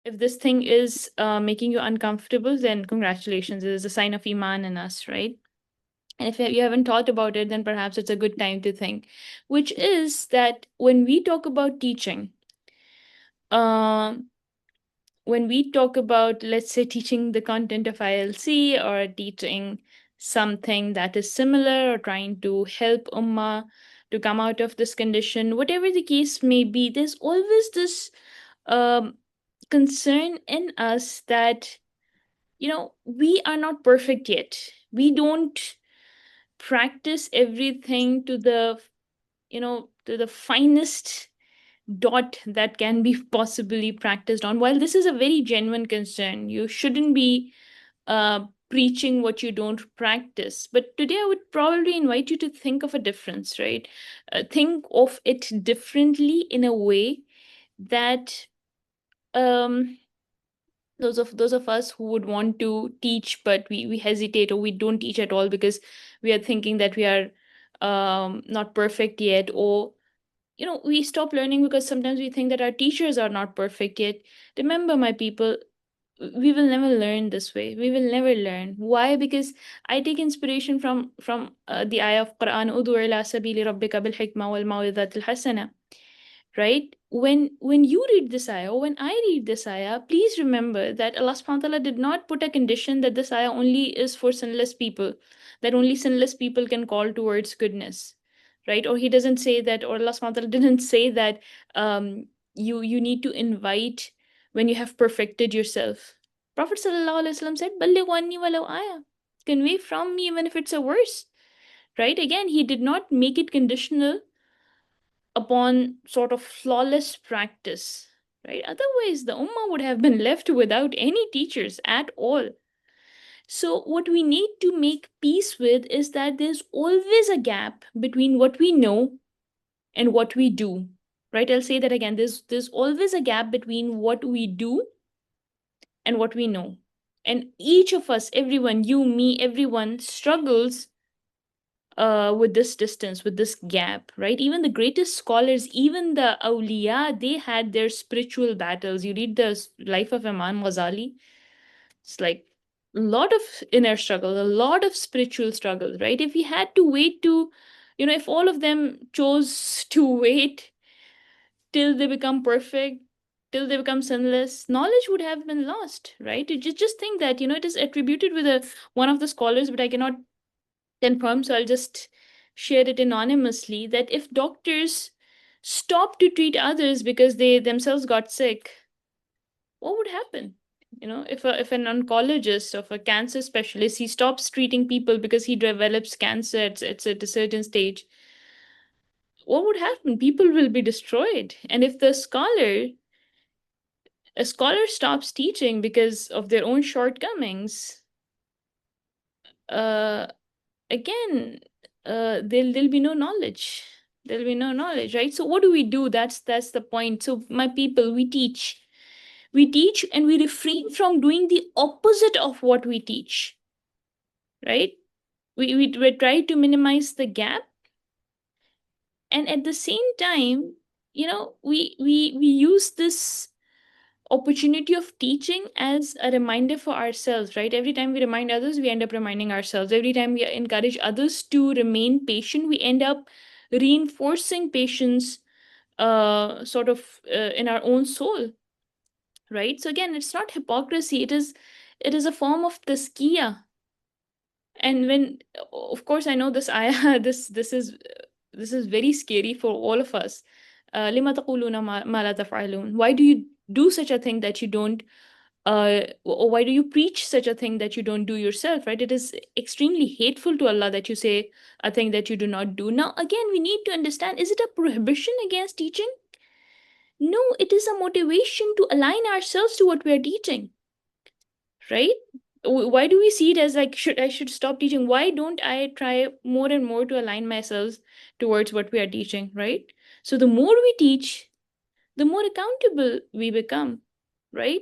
If this thing is making you uncomfortable, then congratulations. It is a sign of Iman in us, right? And if you haven't thought about it, then perhaps it's a good time to think, which is that um, when we talk about, let's say, teaching the content of ILC or teaching something that is similar or trying to help Ummah to come out of this condition, whatever the case may be, there's always this um, concern in us that, we are not perfect yet. We don't practice everything to the finest dot that can be possibly practiced on. While this is a very genuine concern, you shouldn't be preaching what you don't practice. But today I would probably invite you to think of a difference, right? Think of it differently in a way that um, those of us who would want to teach, but we hesitate, or we don't teach at all because we are thinking that we are not perfect yet, or we stop learning because sometimes we think that our teachers are not perfect yet. Remember, my people, we will never learn this way. We will never learn. Why? Because I take inspiration from the ayah of Quran, udu ila sabili rabbika bil hikma wal mawidhatil hasana. Right? When you read this ayah, or when I read this ayah, please remember that Allah subhanahu wa ta'ala did not put a condition that this ayah only is for sinless people, that only sinless people can call towards goodness. Right? Or he doesn't say that, or Allah subhanahu wa ta'ala didn't say that you need to invite when you have perfected yourself. Prophet sallallahu alaihi wasallam said, "Ballighu anni walau ayah." Convey from me even if it's a verse. Right? Again, he did not make it conditional upon sort of flawless practice, right? Otherwise, the Ummah would have been left without any teachers at all. So, what we need to make peace with is that there's always a gap between what we know and what we do, right? I'll say that again. There's always a gap between what we do and what we know. And each of us, everyone, you, me, everyone struggles with this distance, with this gap, right? Even the greatest scholars, even the awliya, they had their spiritual battles. You read the life of Imam Ghazali, it's like a lot of inner struggle, a lot of spiritual struggle, right? If we had to wait to, if all of them chose to wait till they become perfect, till they become sinless, knowledge would have been lost, right? You just think that, it is attributed with one of the scholars, but I cannot confirm, so I'll just share it anonymously, that if doctors stopped to treat others because they themselves got sick, what would happen? If an oncologist of a cancer specialist, he stops treating people because he develops cancer at a certain stage, what would happen? People will be destroyed. And if a scholar stops teaching because of their own shortcomings, uh, again, there'll be no knowledge. There'll be no knowledge, right? So what do we do? That's the point. So my people, we teach, and we refrain from doing the opposite of what we teach, right? We try to minimize the gap, and at the same time, we use this opportunity of teaching as a reminder for ourselves, right? Every time we remind others, we end up reminding ourselves. Every time we encourage others to remain patient, we end up reinforcing patience in our own soul, right? So again, it's not hypocrisy, it is a form of tazkiyah. And when, of course, I know this ayah, this is very scary for all of us. لِمَ تَقُولُونَ مَا لَا تَفْعَلُونَ. Why do you do such a thing that you don't, or why do you preach such a thing that you don't do yourself, right? It is extremely hateful to Allah that you say a thing that you do not do. Now, again, we need to understand, is it a prohibition against teaching? No, it is a motivation to align ourselves to what we are teaching, right? Why do we see it as like, I should stop teaching? Why don't I try more and more to align myself towards what we are teaching, right? So the more we teach, the more accountable we become, right?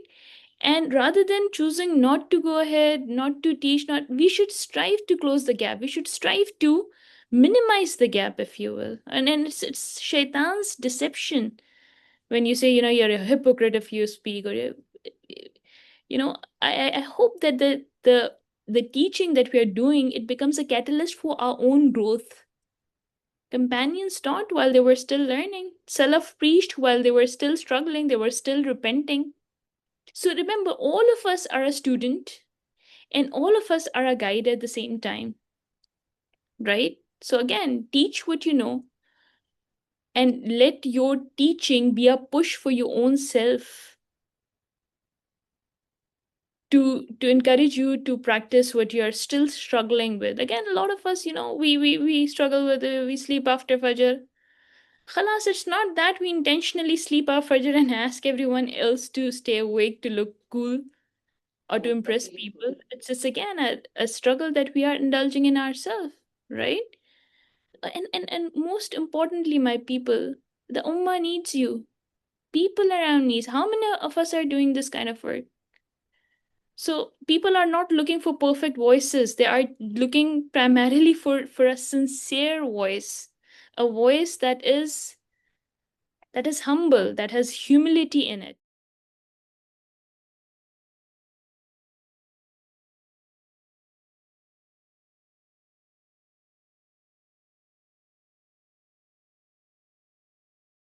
And rather than choosing not to go ahead, not to teach, not we should strive to close the gap. We should strive to minimize the gap, if you will. And then it's shaitan's deception when you say, you're a hypocrite if you speak, or I hope that the teaching that we are doing, it becomes a catalyst for our own growth. Companions taught while they were still learning. Salaf preached while they were still struggling, they were still repenting. So remember, all of us are a student and all of us are a guide at the same time, right? So again, teach what you know and let your teaching be a push for your own self, to encourage you to practice what you're still struggling with. Again, a lot of us, we struggle with we sleep after fajr. Khalas, it's not that we intentionally sleep after fajr and ask everyone else to stay awake to look cool or to impress people. It's just again a struggle that we are indulging in ourselves, right? And most importantly, my people, the ummah needs you. People around needs. How many of us are doing this kind of work? So people are not looking for perfect voices. They are looking primarily for a sincere voice, a voice that is humble, that has humility in it.